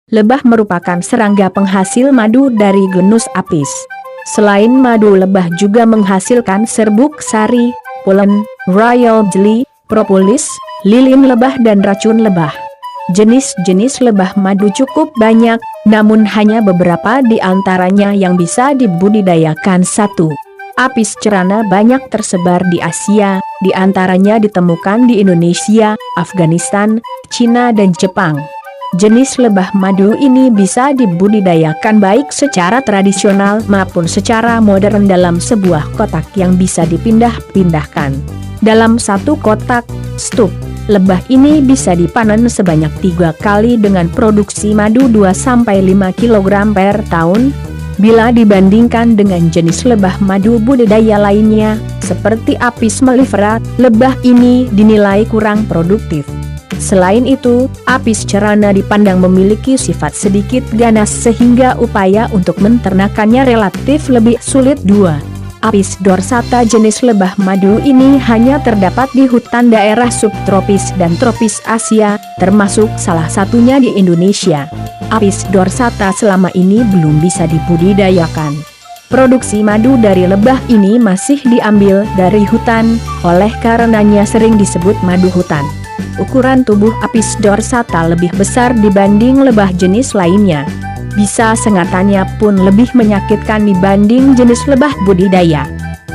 Lebah merupakan serangga penghasil madu dari genus Apis. Selain madu, lebah juga menghasilkan serbuk sari, polen, royal jelly, propolis, lilin lebah dan racun lebah. Jenis-jenis lebah madu cukup banyak, namun hanya beberapa di antaranya yang bisa dibudidayakan. 1. Apis cerana banyak tersebar di Asia, di antaranya ditemukan di Indonesia, Afghanistan, Cina dan Jepang. Jenis lebah madu ini bisa dibudidayakan baik secara tradisional maupun secara modern dalam sebuah kotak yang bisa dipindah-pindahkan. Dalam satu kotak stup, lebah ini bisa dipanen sebanyak 3 kali dengan produksi madu 2-5 kg per tahun. Bila dibandingkan dengan jenis lebah madu budidaya lainnya, seperti Apis mellifera, lebah ini dinilai kurang produktif. Selain itu, Apis cerana dipandang memiliki sifat sedikit ganas sehingga upaya untuk menternakannya relatif lebih sulit. 2. Apis dorsata jenis lebah madu ini hanya terdapat di hutan daerah subtropis dan tropis Asia, termasuk salah satunya di Indonesia. Apis dorsata selama ini belum bisa dibudidayakan. Produksi madu dari lebah ini masih diambil dari hutan, oleh karenanya sering disebut madu hutan. Ukuran tubuh Apis dorsata lebih besar dibanding lebah jenis lainnya. Bisa sengatannya pun lebih menyakitkan dibanding jenis lebah budidaya.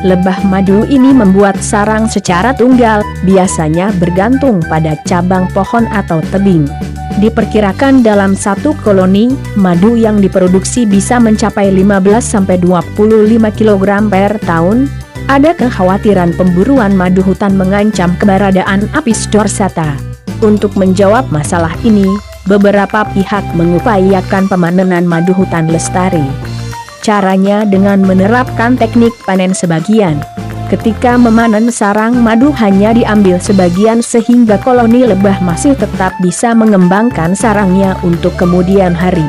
Lebah madu ini membuat sarang secara tunggal, biasanya bergantung pada cabang pohon atau tebing. Diperkirakan dalam satu koloni, madu yang diproduksi bisa mencapai 15-25 kg per tahun. Ada kekhawatiran pemburuan madu hutan mengancam keberadaan Apis dorsata. Untuk menjawab masalah ini, beberapa pihak mengupayakan pemanenan madu hutan lestari. Caranya dengan menerapkan teknik panen sebagian. Ketika memanen sarang madu hanya diambil sebagian sehingga koloni lebah masih tetap bisa mengembangkan sarangnya untuk kemudian hari.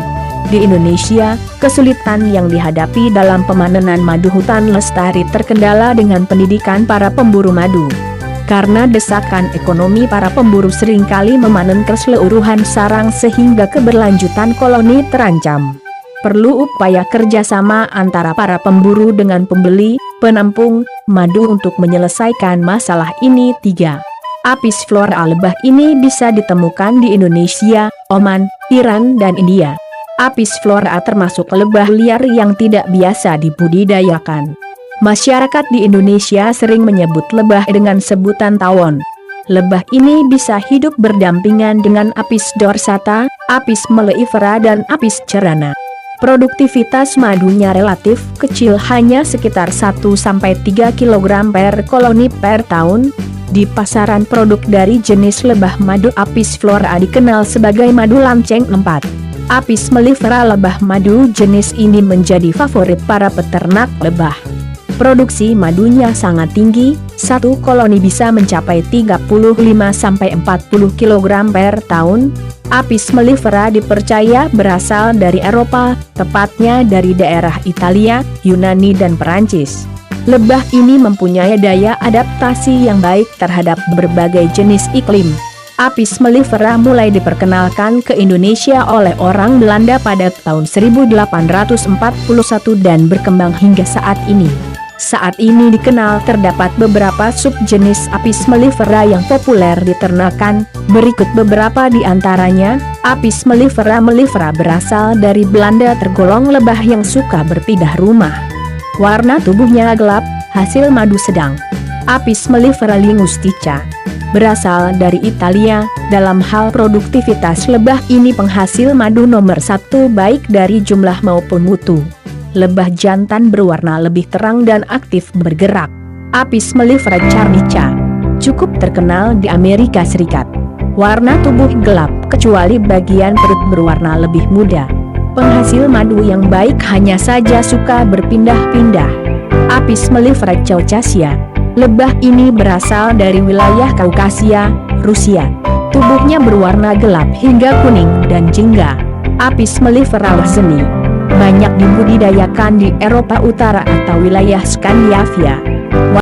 Di Indonesia, kesulitan yang dihadapi dalam pemanenan madu hutan lestari terkendala dengan pendidikan para pemburu madu. Karena desakan ekonomi, para pemburu seringkali memanen keseluruhan sarang sehingga keberlanjutan koloni terancam. Perlu upaya kerjasama antara para pemburu dengan pembeli, penampung madu untuk menyelesaikan masalah ini. 3. Apis flora lebah ini bisa ditemukan di Indonesia, Oman, Iran dan India. Apis flora termasuk lebah liar yang tidak biasa dibudidayakan. Masyarakat di Indonesia sering menyebut lebah dengan sebutan tawon. Lebah ini bisa hidup berdampingan dengan Apis dorsata, Apis mellifera dan Apis cerana. Produktivitas madunya relatif kecil, hanya sekitar 1-3 kg per koloni per tahun. Di pasaran produk dari jenis lebah madu Apis flora dikenal sebagai madu lanceng 4. Apis mellifera lebah madu jenis ini menjadi favorit para peternak lebah. Produksi madunya sangat tinggi, satu koloni bisa mencapai 35-40 kg per tahun. Apis mellifera dipercaya berasal dari Eropa, tepatnya dari daerah Italia, Yunani dan Perancis. Lebah ini mempunyai daya adaptasi yang baik terhadap berbagai jenis iklim. Apis mellifera mulai diperkenalkan ke Indonesia oleh orang Belanda pada tahun 1841 dan berkembang hingga saat ini. Saat ini dikenal terdapat beberapa subjenis Apis mellifera yang populer diternakan. Berikut beberapa di antaranya. Apis mellifera berasal dari Belanda, tergolong lebah yang suka berpindah rumah. Warna tubuhnya gelap, hasil madu sedang. Apis mellifera linguistica berasal dari Italia. Dalam hal produktivitas, lebah ini penghasil madu nomor 1 baik dari jumlah maupun mutu. Lebah jantan berwarna lebih terang dan aktif bergerak. Apis mellifera carnica cukup terkenal di Amerika Serikat. Warna tubuh gelap, kecuali bagian perut berwarna lebih muda. Penghasil madu yang baik, hanya saja suka berpindah-pindah. Apis mellifera caucasia. Lebah ini berasal dari wilayah Kaukasia, Rusia. Tubuhnya berwarna gelap hingga kuning dan jingga. Apis mellifera warzeni banyak dibudidayakan di Eropa Utara atau wilayah Skandinavia.